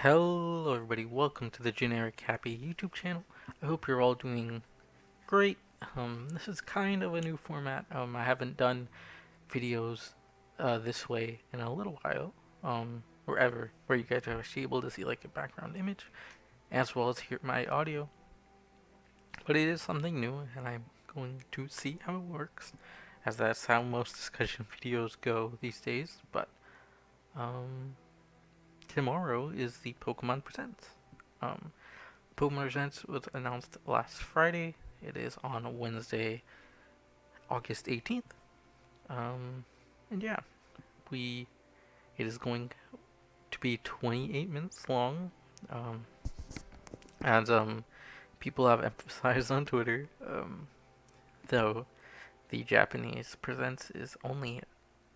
Hello everybody, welcome to the Generic Happy YouTube channel. I hope you're all doing great. This is kind of a new format. I haven't done videos this way in a little while. Or ever, where you guys are actually able to see like a background image as well as hear my audio. But it is something new and I'm going to see how it works, as that's how most discussion videos go these days. But um, tomorrow is the Pokemon Presents. Um, Pokemon Presents was announced last Friday. It is on Wednesday, August 18th. Um, and yeah, we it is going to be 28 minutes long. Um, as people have emphasized on Twitter, though the Japanese Presents is only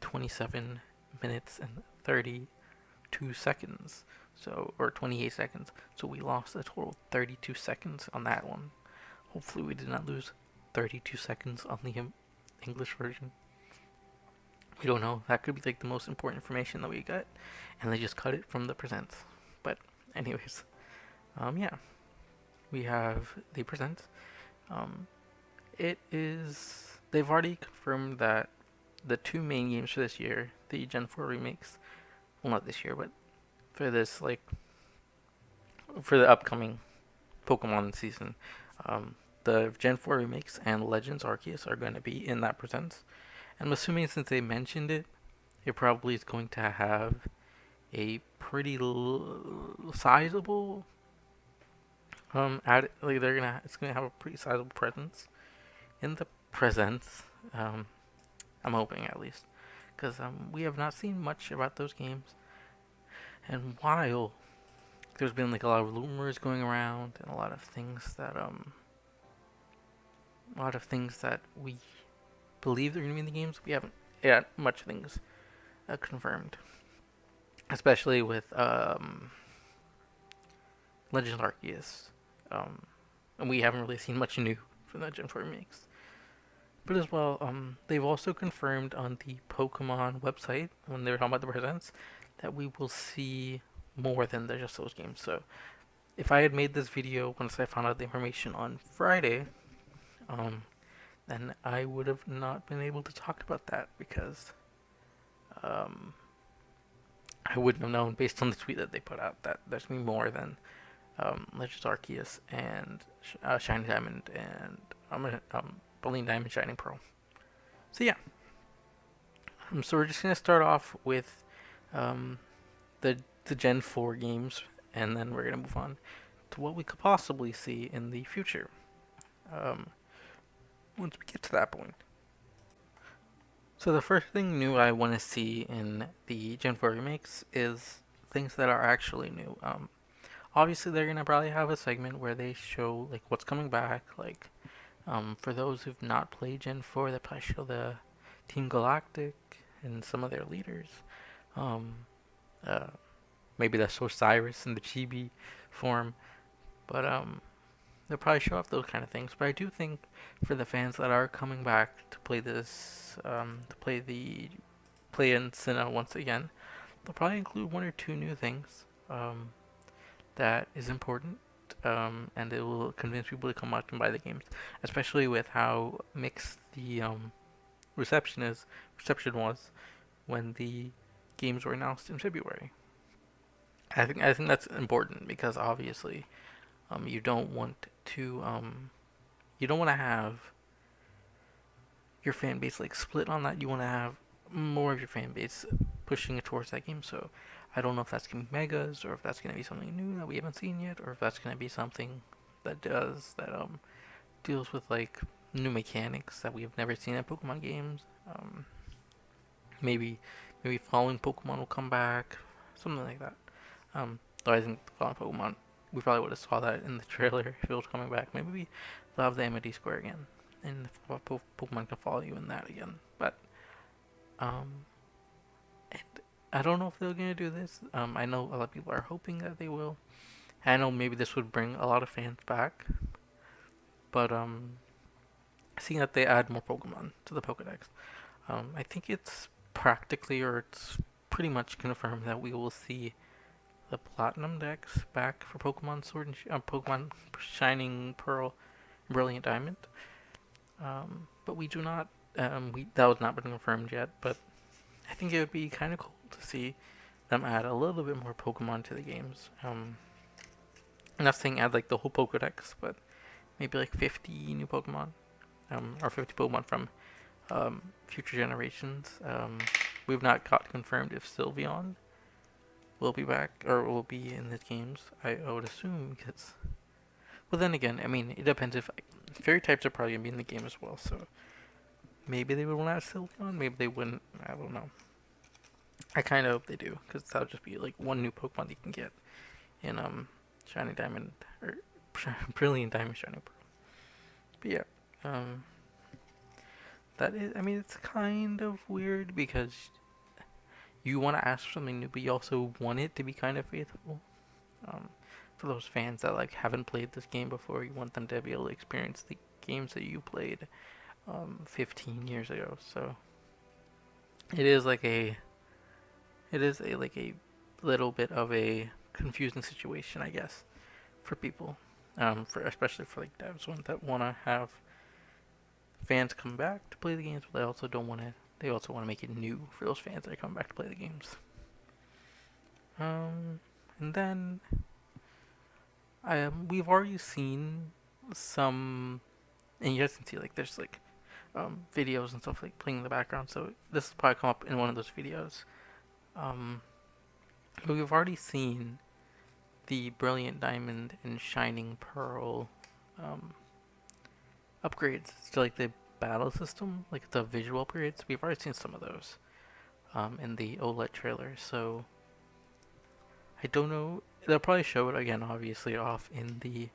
27 minutes and 32 seconds. So, or 28 seconds. So we lost a total of 32 seconds on that one. Hopefully we did not lose 32 seconds on the English version. We don't know. That could be like the most important information that we got, and they just cut it from the presents. But anyways, yeah, we have the presents. Um, it is. They've already confirmed that the two main games for this year, the Gen 4 remakes, well not this year, but for this for the upcoming Pokemon season, um, the Gen 4 remakes and Legends Arceus are going to be in that presents. I'm assuming since they mentioned it, it probably is going to have a pretty sizable like it's gonna have a pretty sizable presence in the presents. I'm hoping at least, because we have not seen much about those games, and while there's been like a lot of rumors going around and a lot of things that we believe they're gonna be in the games, we haven't yet much things confirmed, especially with Legend Arceus. And we haven't really seen much new from the Gen 4 remakes. But as well, they've also confirmed on the Pokemon website when they were talking about the presents that we will see more than just those games. So if I had made this video once I found out the information on Friday, um, then I would have not been able to talk about that because um, I wouldn't have known based on the tweet that they put out that there's going to be more than Legends Arceus and Shining Diamond and Brilliant Diamond Shining Pearl. So yeah, so we're just gonna start off with um, the Gen 4 games, and then we're gonna move on to what we could possibly see in the future. Um, once we get to that point. So the first thing new I want to see in the Gen 4 remakes is things that are actually new. Obviously they're gonna probably have a segment where they show like what's coming back. Like, for those who've not played Gen 4, they probably show the Team Galactic and some of their leaders. Um, uh, Maybe that's Osiris in the chibi form, but they'll probably show off those kind of things. But I do think for the fans that are coming back to play this, to play in Sinnoh once again, they'll probably include one or two new things. That is important, and it will convince people to come out and buy the games, especially with how mixed the reception was when the games were announced in February. I think that's important because obviously, you don't want to have your fan base like split on that. You want to have more of your fan base pushing it towards that game. So I don't know if that's gonna be megas or if that's gonna be something new that we haven't seen yet, or if that's gonna be something that deals with like new mechanics that we have never seen in Pokemon games. Maybe maybe following Pokemon will come back, something like that. Though I think following Pokemon, we probably would have saw that in the trailer if it was coming back. Maybe they'll have the Amity Square again, and Pokemon can follow you in that again. But um, and I don't know if they're gonna do this. I know a lot of people are hoping that they will. I know maybe this would bring a lot of fans back, but seeing that they add more Pokemon to the Pokedex, I think it's practically or it's pretty much confirmed that we will see the Platinum decks back for Pokemon Sword and Pokemon Shining Pearl, Brilliant Diamond. But we do not. That was not been confirmed yet. But I think it would be kind of cool to see them add a little bit more Pokemon to the games. I'm not saying add like the whole Pokedex, but maybe like 50 new Pokemon, or 50 Pokemon from future generations. We've not got confirmed if Sylveon will be back or will be in the games. I would assume because, well, then again, I mean, it depends if fairy types are probably gonna be in the game as well. So maybe they would want to add Sylveon, maybe they wouldn't. I don't know. I kind of hope they do because that'll just be like one new Pokemon you can get in Shining Diamond or Brilliant Diamond Shining Pearl. But yeah, that is. I mean, it's kind of weird because you want to ask for something new, but you also want it to be kind of faithful. For those fans that like haven't played this game before, you want them to be able to experience the games that you played 15 years ago. So it is like a, it is a like a little bit of a confusing situation, I guess, for people. For especially for like devs that want to have fans come back to play the games, but they also don't want to. They also want to make it new for those fans that come back to play the games. And then we've already seen some, and you guys can see like there's like videos and stuff like playing in the background. So this will probably come up in one of those videos. But we've already seen the Brilliant Diamond and Shining Pearl upgrades to like the battle system, like the visual upgrades. We've already seen some of those in the OLED trailer. So I don't know. They'll probably show it again, obviously, off in the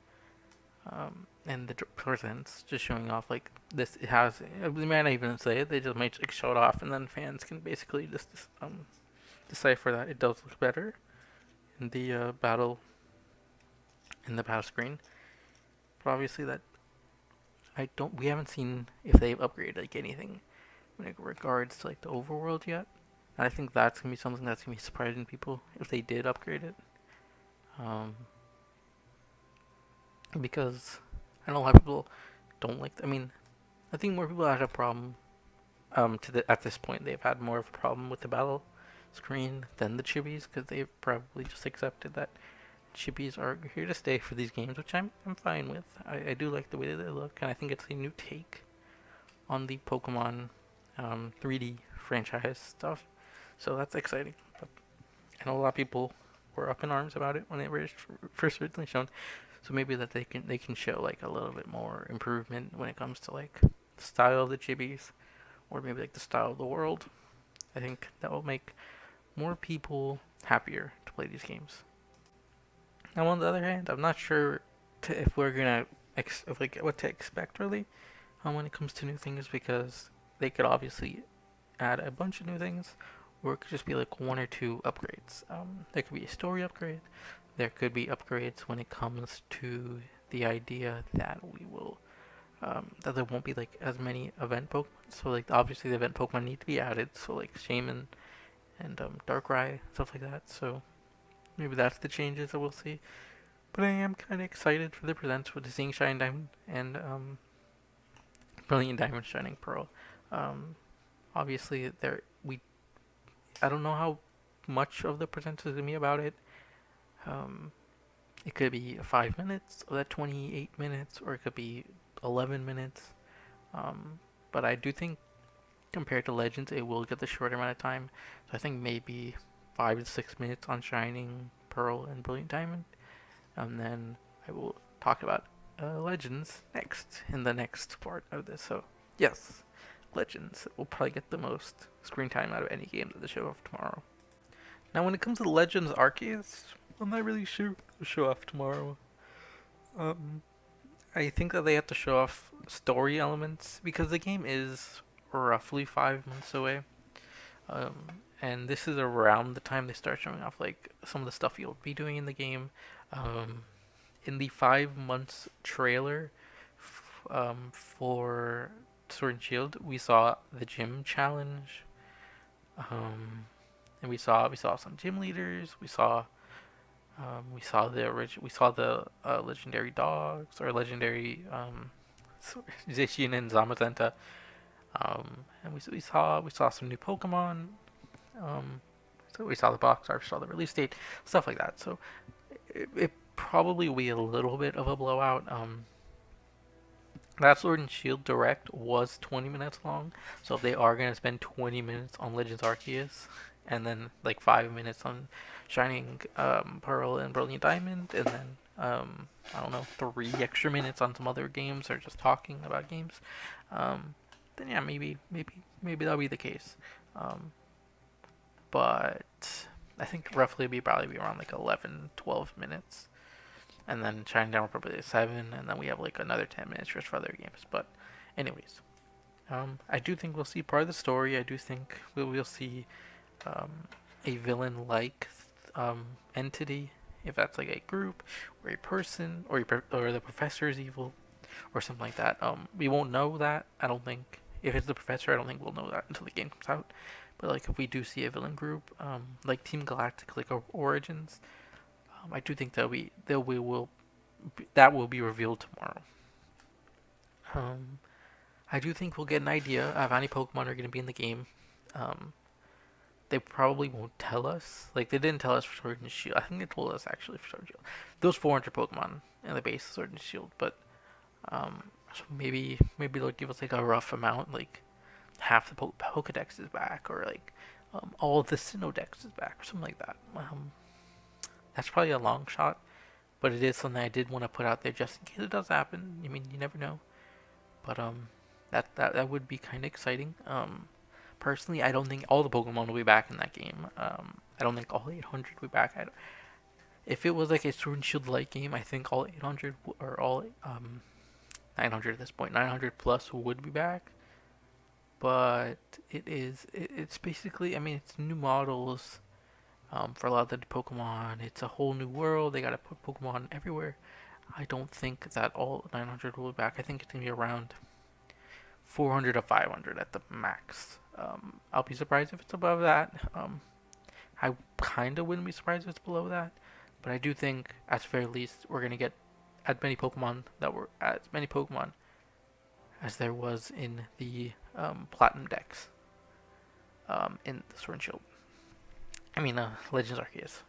presents, just showing off like this. It has. They might not even say it. They just might show it off, and then fans can basically just decipher that it does look better in the battle screen. But obviously, that I don't. We haven't seen if they've upgraded like anything when it regards to like the overworld yet. And I think that's gonna be something that's gonna be surprising people if they did upgrade it. Because I know a lot of people don't like. I mean, I think more people had a problem. At this point, they've had more of a problem with the battle screen than the chibis because they've probably just accepted that chibis are here to stay for these games, which I'm fine with. I do like the way that they look, and I think it's a new take on the Pokemon 3D franchise stuff. So that's exciting. But I know a lot of people were up in arms about it when they were first originally shown. So maybe that they can show like a little bit more improvement when it comes to like the style of the chibis, or maybe like the style of the world. I think that will make more people happier to play these games. Now, on the other hand, I'm not sure if we're gonna what to expect really when it comes to new things, because they could obviously add a bunch of new things, or it could just be like one or two upgrades. There could be a story upgrade. There could be upgrades when it comes to the idea that we will that there won't be like as many event Pokemon. So like obviously the event Pokemon need to be added. So like Shaman and Darkrai, stuff like that. So maybe that's the changes that we'll see. But I am kind of excited for the presents with the seeing Shining Diamond and Brilliant Diamond Shining Pearl. Obviously I don't know how much of the presents is gonna be about it. It could be 5 minutes of that 28 minutes, or it could be 11 minutes. But I do think compared to Legends, it will get the shorter amount of time. So I think maybe 5 to 6 minutes on Shining Pearl and Brilliant Diamond, and then I will talk about Legends next in the next part of this. So yes, Legends will probably get the most screen time out of any game that they show off tomorrow. Now, when it comes to Legends Arceus, I'm not really sure to show off tomorrow. I think that they have to show off story elements because the game is roughly 5 months away. And this is around the time they start showing off like some of the stuff you'll be doing in the game. In the 5 months trailer for Sword and Shield, we saw the gym challenge, and we saw some gym leaders. We saw We saw the legendary dogs or legendary Zacian and Zamazenta. And we saw some new Pokemon. Um, so we saw the box art, saw the release date, stuff like that. So it probably will be a little bit of a blowout. That Sword and Shield Direct was 20 minutes long, so if they are gonna spend 20 minutes on Legends Arceus, and then like 5 minutes on Shining Pearl and Brilliant Diamond, and then I don't know, 3 extra minutes on some other games or just talking about games, then yeah, maybe that'll be the case. Um, but I think roughly probably be around like 11, 12 minutes, and then Shinedown will probably be 7, and then we have like another 10 minutes just for other games. But, anyways, I do think we'll see part of the story. I do think we'll see um, a villain-like entity, if that's like a group or a person or the professor is evil or something like that. We won't know that. I don't think if it's the professor, I don't think we'll know that until the game comes out. But like if we do see a villain group, like Team Galactic, like Origins, I do think that will be revealed tomorrow. Um, I do think we'll get an idea of how many Pokemon are going to be in the game. Um, they probably won't tell us. Like they didn't tell us for Sword and Shield. I think they told us actually for Sword and Shield. Those 400 Pokemon in the base of Sword and Shield, but so maybe they'll give us like a rough amount, like half the Pokedex is back, or like all of the Sinnoh is back, or something like that. That's probably a long shot, but it is something I did want to put out there just in case it does happen. I mean, you never know. But that would be kind of exciting. Personally, I don't think all the Pokemon will be back in that game. I don't think all 800 will be back. If it was like a Sword and Shield light game, I think all 800 or all 900 at this point, 900 plus would be back. But it's basically, I mean, it's new models. For a lot of the Pokemon, it's a whole new world. They gotta put Pokemon everywhere. I don't think that all 900 will be back. I think it's gonna be around 400 to 500 at the max. I'll be surprised if it's above that. I kind of wouldn't be surprised if it's below that, but I do think, at the very least, we're gonna get as many Pokemon as there was in the Platinum decks in the Sword and Shield. I mean, Legends Arceus.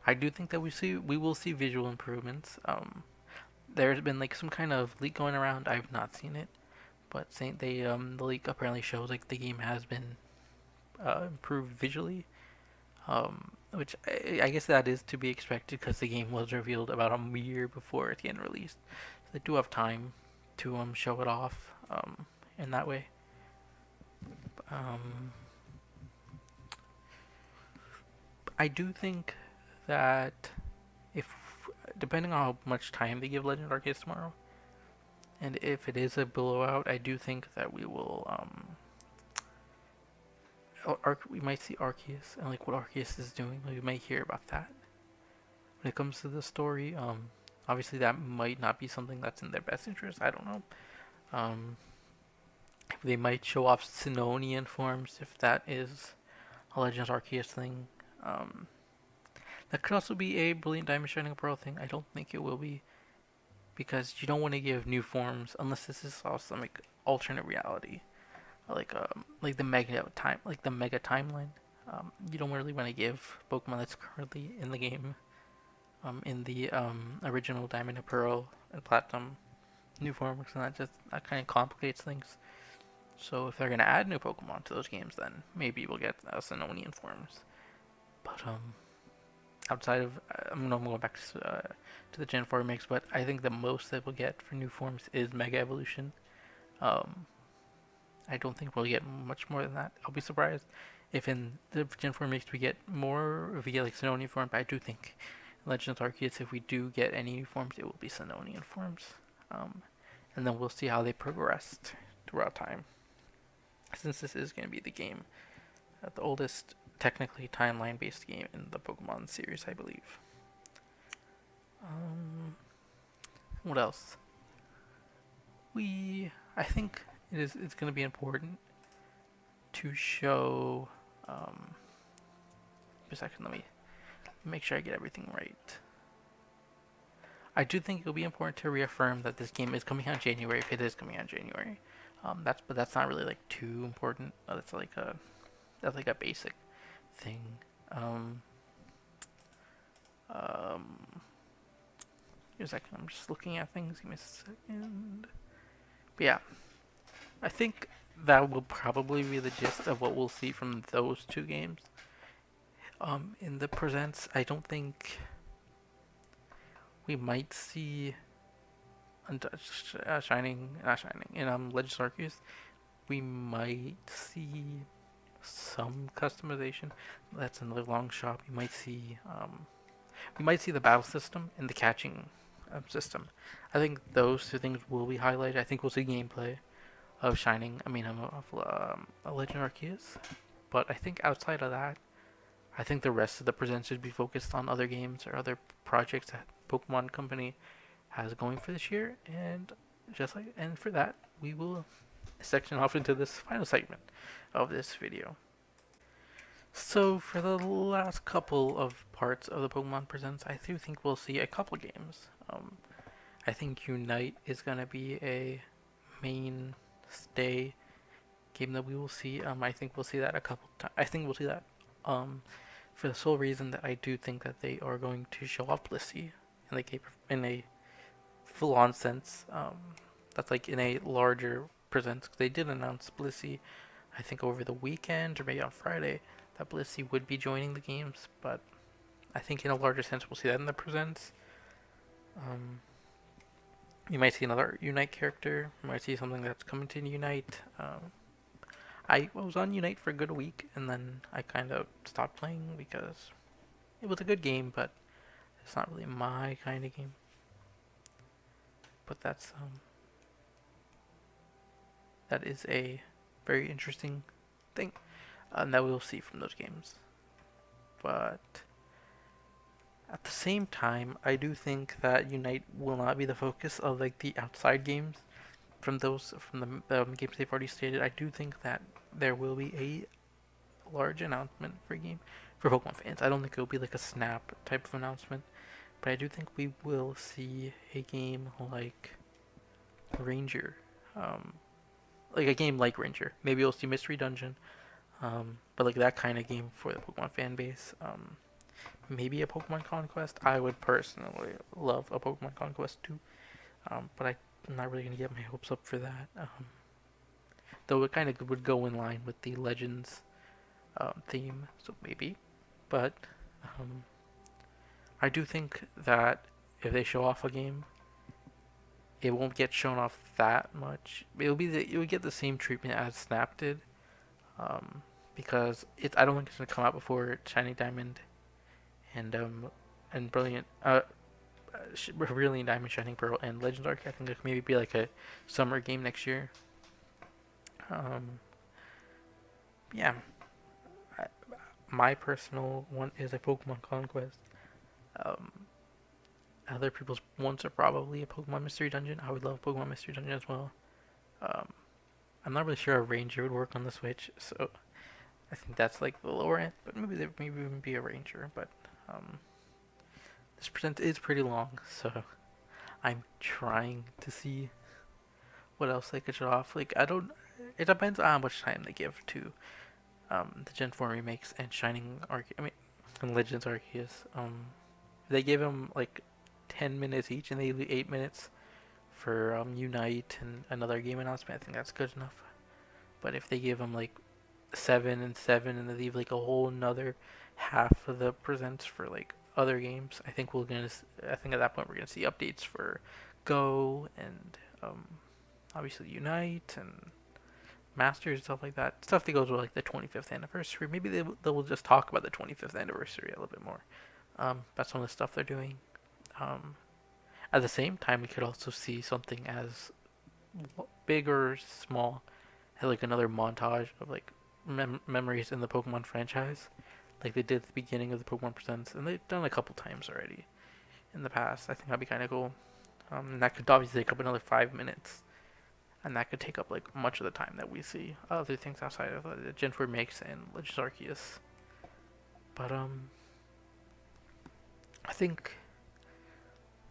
I do think that we will see visual improvements. There's been like some kind of leak going around. I've not seen it, but saying the leak apparently shows like the game has been improved visually, which I guess that is to be expected because the game was revealed about a year before it's getting released. So they do have time to show it off in that way. Um, I do think that if depending on how much time they give Legend Arceus tomorrow, and if it is a blowout, I do think that we will we might see Arceus and like what Arceus is doing. Like, we might hear about that when it comes to the story. Obviously that might not be something that's in their best interest. I don't know. They might show off Sinonian forms if that is a Legends Arceus thing. That could also be a Brilliant Diamond Shining Pearl thing. I don't think it will be, because you don't want to give new forms unless this is also like alternate reality, like the mega timeline. You don't really want to give Pokemon that's currently in the game, in the original Diamond and Pearl and Platinum new forms, and that kind of complicates things. So if they're gonna add new Pokemon to those games, then maybe we'll get Sinonian forms. But outside of I'm going back to the Gen 4 mix, but I think the most that we'll get for new forms is Mega Evolution. I don't think we'll get much more than that. I'll be surprised if in the Gen 4 mix we get more, if we get like Sinonian form, but I do think Legends Arceus, if we do get any forms, it will be Sinonian forms. And then we'll see how they progress throughout time. Since this is going to be the game, the oldest technically timeline-based game in the Pokemon series, I believe. What else? I think it's going to be important to show. A second, let make sure I get everything right. I do think it'll be important to reaffirm that this game is coming out in January if it is coming out in January. That's not really like too important. That's like a basic thing. Um, um, Give me a second. I'm just looking at things. Give me a second. But yeah, I think that will probably be the gist of what we'll see from those two games. In the presents, I don't think we might see Shining, not Shining, in Legends Arceus. We might see some customization. That's another long shot. We might see the battle system and the catching system. I think those two things will be highlighted. I think we'll see gameplay of Shining. I mean, a Legend Arceus. But I think outside of that, I think the rest of the presents should be focused on other games or other projects that Pokemon Company has going for this year. And for that, we will section off into this final segment of this video. So for the last couple of parts of the Pokemon Presents, I do think we'll see a couple games. I think Unite is gonna be a mainstay game that we will see. I think we'll see that a couple times. I think we'll see that for the sole reason that I do think that they are going to show off Blissey in a full-on sense. That's like in a larger presents. They did announce Blissey, I think over the weekend or maybe on Friday, that Blissey would be joining the games. But I think in a larger sense, we'll see that in the presents. You might see another Unite character. You might see something that's coming to Unite. I was on Unite for a good week, and then I kind of stopped playing because it was a good game, but it's not really my kind of game. But that is a very interesting thing that we'll see from those games. But at the same time, I do think that Unite will not be the focus of like the outside games from the games they've already stated. I do think that there will be a large announcement for Pokemon fans. I don't think it will be like a Snap type of announcement, but I do think we will see a game like Ranger, like a game like Ranger. Maybe we'll see Mystery Dungeon, but like that kind of game for the Pokemon fan base. Maybe a Pokemon Conquest. I would personally love a Pokemon Conquest too, but I'm not really gonna get my hopes up for that. Though it kind of would go in line with the Legends theme, so maybe. But I do think that if they show off a game, it won't get shown off that much. It would get the same treatment as Snap did, because I don't think it's gonna come out before Shining Diamond and Brilliant Brilliant Diamond, Shining Pearl, and Legends Arc. I think it could maybe be like a summer game next year. Yeah, my personal one is a Pokemon Conquest. Other people's ones are probably a Pokemon Mystery Dungeon. I would love Pokemon Mystery Dungeon as well. I'm not really sure a Ranger would work on the Switch, so I think that's like the lower end. But maybe even be a Ranger. But this present is pretty long, so I'm trying to see what else they could show off. Like it depends on how much time they give to the Gen 4 remakes and and Legends Arceus. They gave them like 10 minutes each, and they leave 8 minutes for Unite and another game announcement. I think that's good enough. But if they give them like 7 and 7, and they leave like a whole another half of the presents for like other games, I think at that point we're gonna see updates for Go and obviously Unite and Masters, stuff like that. Stuff that goes with like the 25th anniversary. Maybe they will just talk about the 25th anniversary a little bit more. That's some of the stuff they're doing. At the same time, we could also see something as big or small, like another montage of like memories in the Pokemon franchise, like they did at the beginning of the Pokemon Presents, and they've done a couple times already in the past. I think that'd be kind of cool. And that could obviously take up another 5 minutes, and that could take up like much of the time that we see other things outside of the Gen 4 Remakes and Legends Arceus. But think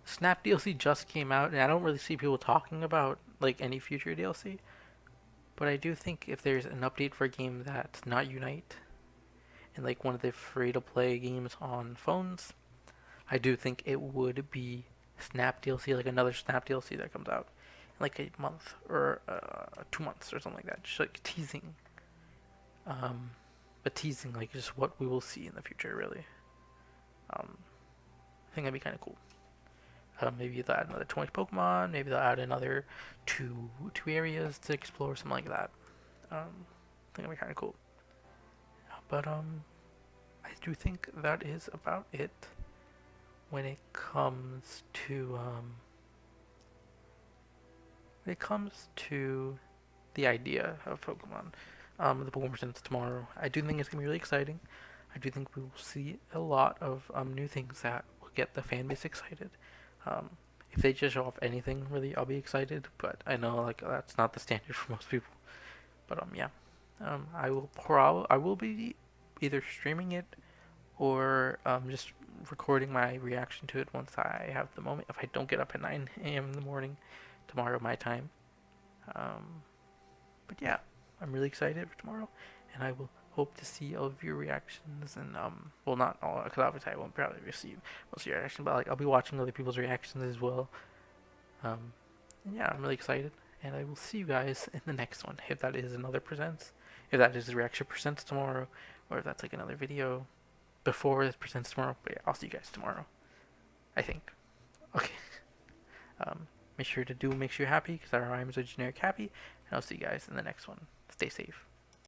Snap DLC just came out, and I don't really see people talking about like any future DLC. But I do think if there's an update for a game that's not Unite and like one of the free-to-play games on phones, I do think it would be Snap DLC, like another Snap DLC that comes out in like a month or 2 months or something like that. Just like teasing, um, but teasing like just what we will see in the future. Really, I think that'd be kind of cool. Maybe they'll add another 20 Pokemon. Maybe they'll add another two areas to explore, something like that. I think that'd be kind of cool. But I do think that is about it when it comes to the idea of Pokemon. The Pokemon presents tomorrow. I do think it's gonna be really exciting. I do think we will see a lot of new things that will get the fan base excited. Um, if they just show off anything, really, I'll be excited. But I know like that's not the standard for most people. But yeah, I will be either streaming it or just recording my reaction to it once I have the moment. If I don't get up at 9 a.m. in the morning tomorrow, my time. Um, but yeah, I'm really excited for tomorrow, and I will hope to see all of your reactions. And well, not all, because obviously I won't probably receive most of your reactions, but like I'll be watching other people's reactions as well. And yeah, I'm really excited, and I will see you guys in the next one. If that is another presents, if that is the reaction presents tomorrow, or if that's like another video before it presents tomorrow. But yeah, I'll see you guys tomorrow, I think. Okay. Make sure you're happy, because that rhymes with generic happy, and I'll see you guys in the next one. Stay safe.